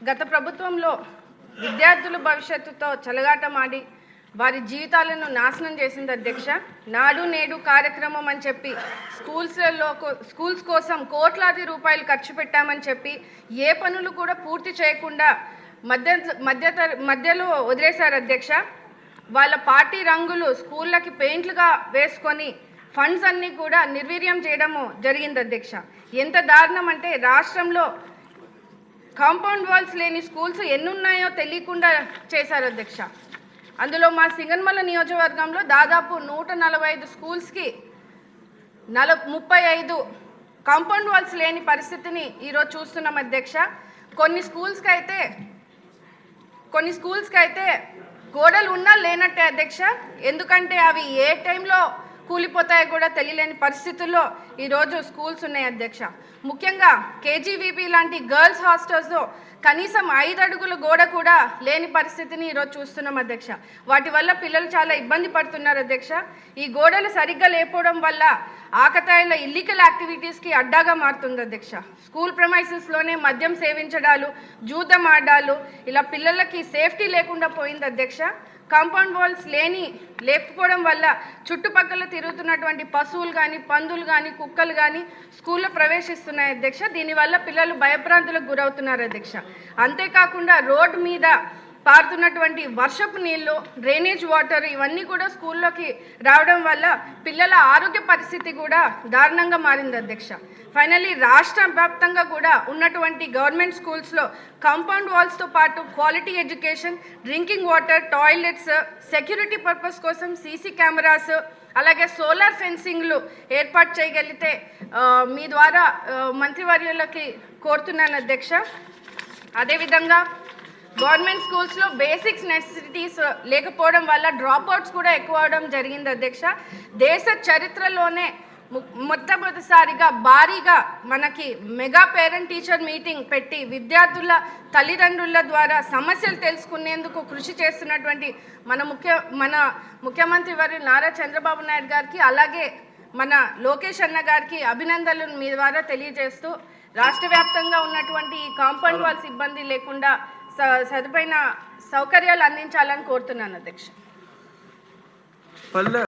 గత ప్రభుత్వంలో విద్యార్థుల భవిష్యత్తుతో చెలగాటమాడి వారి జీవితాలను నాశనం చేసింది అధ్యక్ష. నాడు నేడు కార్యక్రమం అని చెప్పి స్కూల్స్ కోసం కోట్లాది రూపాయలు ఖర్చు పెట్టామని చెప్పి ఏ పనులు కూడా పూర్తి చేయకుండా మధ్యలో వదిలేశారు అధ్యక్ష. వాళ్ళ పార్టీ రంగులు స్కూళ్ళకి పెయింట్లుగా వేసుకొని ఫండ్స్ అన్నీ కూడా నిర్వీర్యం చేయడము జరిగింది అధ్యక్ష. ఎంత దారుణం అంటే రాష్ట్రంలో కాంపౌండ్ వాల్స్ లేని స్కూల్స్ ఎన్నున్నాయో తెలియకుండా చేశారు అధ్యక్ష. అందులో మా సింగనమల నియోజకవర్గంలో దాదాపు 145 స్కూల్స్కి 35 కాంపౌండ్ వాల్స్ లేని పరిస్థితిని ఈరోజు చూస్తున్నాం అధ్యక్ష. కొన్ని స్కూల్స్కి అయితే గోడలు ఉన్నా లేనట్టే అధ్యక్ష. ఎందుకంటే అవి ఏ టైంలో కూలిపోతాయో కూడా తెలియలేని పరిస్థితుల్లో ఈరోజు స్కూల్స్ ఉన్నాయి అధ్యక్ష. ముఖ్యంగా కేజీవీపీ లాంటి గర్ల్స్ హాస్టల్స్లో కనీసం 5 అడుగుల గోడ కూడా లేని పరిస్థితిని ఈరోజు చూస్తున్నాం అధ్యక్ష. వాటి వల్ల పిల్లలు చాలా ఇబ్బంది పడుతున్నారు అధ్యక్ష. ఈ గోడలు సరిగ్గా లేకపోవడం వల్ల ఆకతాయిల ఇల్లీగల్ యాక్టివిటీస్కి అడ్డాగా మారుతుంది అధ్యక్ష. స్కూల్ ప్రెమైసెస్లోనే మద్యం సేవించడాలు, జూదం ఆడాలు, ఇలా పిల్లలకి సేఫ్టీ లేకుండా పోయింది అధ్యక్ష. కాంపౌండ్ వాల్స్ లేకపోవడం వల్ల చుట్టుపక్కల తిరుగుతున్నటువంటి పశువులు కానీ, పందులు కానీ, కుక్కలు కానీ స్కూల్లో ప్రవేశిస్తున్నాయి అధ్యక్ష. దీనివల్ల పిల్లలు భయభ్రాంతులకు గురవుతున్నారు అధ్యక్ష. అంతేకాకుండా రోడ్డు మీద పారుతున్నటువంటి వర్షపు నీళ్ళు, డ్రైనేజ్ వాటర్ ఇవన్నీ కూడా స్కూల్లోకి రావడం వల్ల పిల్లల ఆరోగ్య పరిస్థితి కూడా దారుణంగా మారింది అధ్యక్ష. ఫైనల్లీ రాష్ట్ర వ్యాప్తంగా కూడా ఉన్నటువంటి గవర్నమెంట్ స్కూల్స్లో కాంపౌండ్ వాల్స్తో పాటు quality education, drinking water, toilets, security purpose కోసం సీసీ కెమెరాస్, అలాగే సోలార్ ఫెన్సింగ్లు ఏర్పాటు చేయగలిగితే మీ ద్వారా మంత్రివర్యులకి కోరుతున్నాను అధ్యక్ష. అదేవిధంగా గవర్నమెంట్ స్కూల్స్లో బేసిక్స్ నెసెసిటీస్ లేకపోవడం వల్ల డ్రాప్అవుట్స్ కూడా ఎక్కువ అవడం జరిగింది అధ్యక్ష. దేశ చరిత్రలోనే మొట్టమొదటిసారిగా భారీగా మనకి మెగా పేరెంట్ టీచర్ మీటింగ్ పెట్టి విద్యార్థుల తల్లిదండ్రుల ద్వారా సమస్యలు తెలుసుకునేందుకు కృషి చేస్తున్నటువంటి మన ముఖ్యమంత్రి వర్యులు నారా చంద్రబాబు నాయుడు గారికి, అలాగే మన లోకేష్ అన్న గారికి అభినందనలు మీ ద్వారా తెలియజేస్తూ రాష్ట్ర వ్యాప్తంగా ఉన్నటువంటి ఈ కాంపౌండ్ వాల్స్ ఇబ్బంది లేకుండా సదుపైన సౌకర్యాలు అందించాలని కోరుతున్నాను అధ్యక్ష.